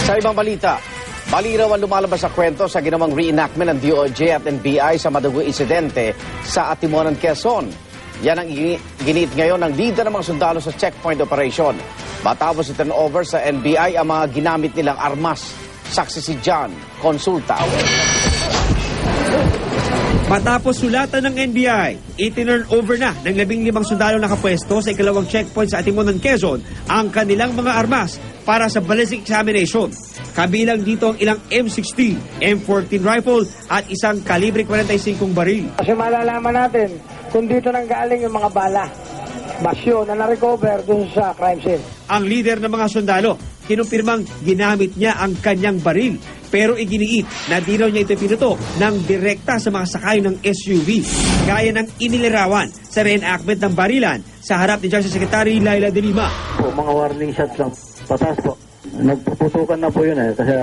Sa ibang balita, bali raw ang lumalabas sa kwento sa ginawang reenactment ng DOJ at NBI sa madugong insidente sa Atimonan, Quezon. Yan ang giniit ngayon ng leader ng mga sundalo sa checkpoint operation. Matapos i-turn over sa NBI ang mga ginamit nilang armas. Saksi si John Consulta. Matapos sulatan ng NBI, itinurn over na ng 15 sundalo nakapwesto sa ikalawang checkpoint sa Atimonan, Quezon ang kanilang mga armas para sa ballistic examination. Kabilang dito ang ilang M60, M14 rifle at isang kalibre 45 baril. Kasi malalaman natin kung dito nang galing yung mga bala, basyo na na-recover dun sa crime scene. Ang leader ng mga sundalo, kinumpirmang ginamit niya ang kanyang baril pero iginiit na di raw niya ito pinuto ng direkta sa mga sakay ng SUV. Gaya ng inilarawan sa reenactment ng barilan sa harap ni Justice Secretary Laila De Lima. Po, mga warning shots lang. Patas po. Nagpuputukan na po yun kasi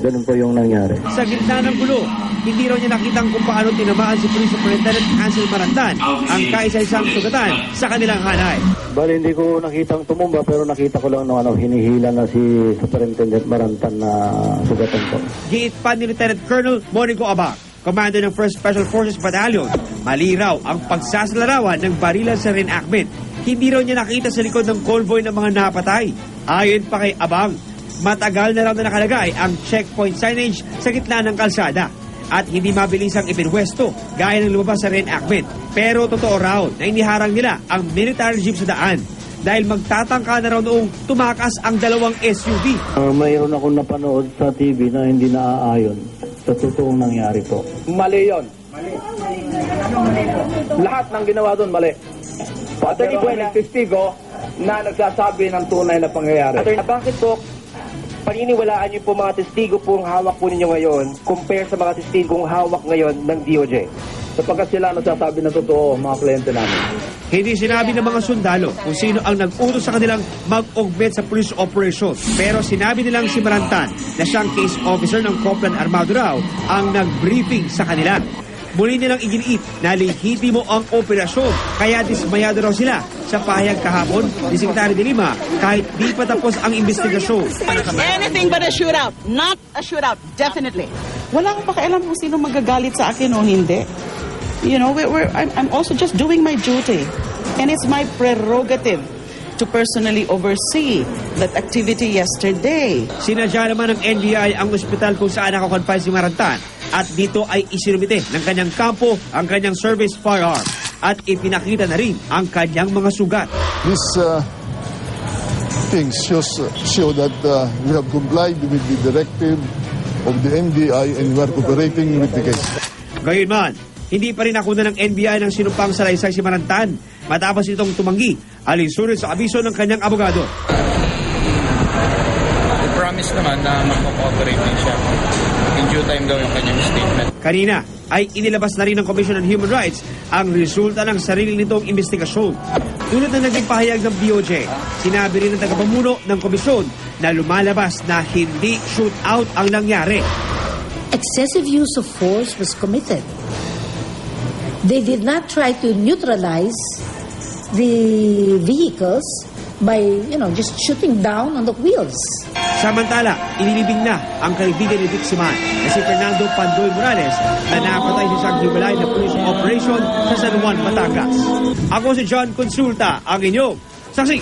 ganun po yung nangyari. Sa gitna ng gulo, hindi raw niya nakitang kung paano tinamaan si Police Superintendent Hansel Marantan ang kaisa-isang sugatan sa kanilang hanay. Bali, hindi ko nakitang tumumba pero nakita ko lang hinihila na si Superintendent Marantan na sugatan po. Giit pa ni Lieutenant Colonel Monico Abang, commander ng 1st Special Forces Battalion, mali raw ang pagsasalarawan ng barilan sa reenactment. Hindi raw niya nakita sa likod ng convoy ng mga napatay. Ayon pa kay Abang, matagal na raw na nakalagay ang checkpoint signage sa gitna ng kalsada at hindi mabilisang ipinwesto gaya ng lumabas sa reenactment. Pero totoo raw na iniharang nila ang military jeep sa daan dahil magtatangka na raw noong tumakas ang dalawang SUV. Mayroon akong napanood sa TV na hindi naaayon sa totoong nangyari po. Mali yun. Lahat ng ginawa doon mali. Attorney Buena, testigo na nagsasabi ng tunay na pangyayari. Attorney, bakit po paniniwalaan niyo po mga testigo pong hawak po ninyo ngayon compare sa mga testigong hawak ngayon ng DOJ? Sapagkat sila nagsasabi ng totoo, mga kliyente namin. Hindi sinabi ng mga sundalo kung sino ang nag-utos sa kanilang mag-augment sa police operation. Pero sinabi nilang si Marantan na siyang case officer ng Copland Armado raw ang nag-briefing sa kanila. Muli nilang iginiit na lehitimo ang operasyon kaya dismayado raw sila sa pahayag kahapon ni Secretary De Lima kahit di pa tapos ang investigasyon. Anything but a shootout. Not a shootout. Definitely. Wala akong pakialam kung sino magagalit sa akin o hindi. You know, I'm also just doing my duty. And it's my prerogative to personally oversee that activity yesterday. Sinadya naman ng NBI ang ospital kung saan nakakonfine si Marantan at dito ay isinumite ng kanyang kampo ang kanyang service firearm at ipinakita na rin ang kanyang mga sugat. These things show that we have complied with the directive of the NBI and we are cooperating with the case. Gayunman, hindi pa rin nakuna ng NBI ng sinumpang salaysay si Marantan matapos itong tumanggi alinsunod sa abiso ng kanyang abogado. Promise naman na mag-cooperate din siya. In due time daw yung kanyang statement. Kanina ay inilabas na rin ng Commission on Human Rights ang resulta ng sarili nitong investigasyon. Tulad na naging pahayag ng DOJ, sinabi rin ng tagapamuno ng komisyon na lumalabas na hindi shootout ang nangyari. Excessive use of force was committed. They did not try to neutralize the vehicles by, just shooting down on the wheels. Samantala, inilibing na ang kaibigan ni Biktima na si Fernando Pandoy Morales na napatay sa isang hiwalay na police operation sa San Juan, Batangas. Ako si John Consulta, ang inyong saksi.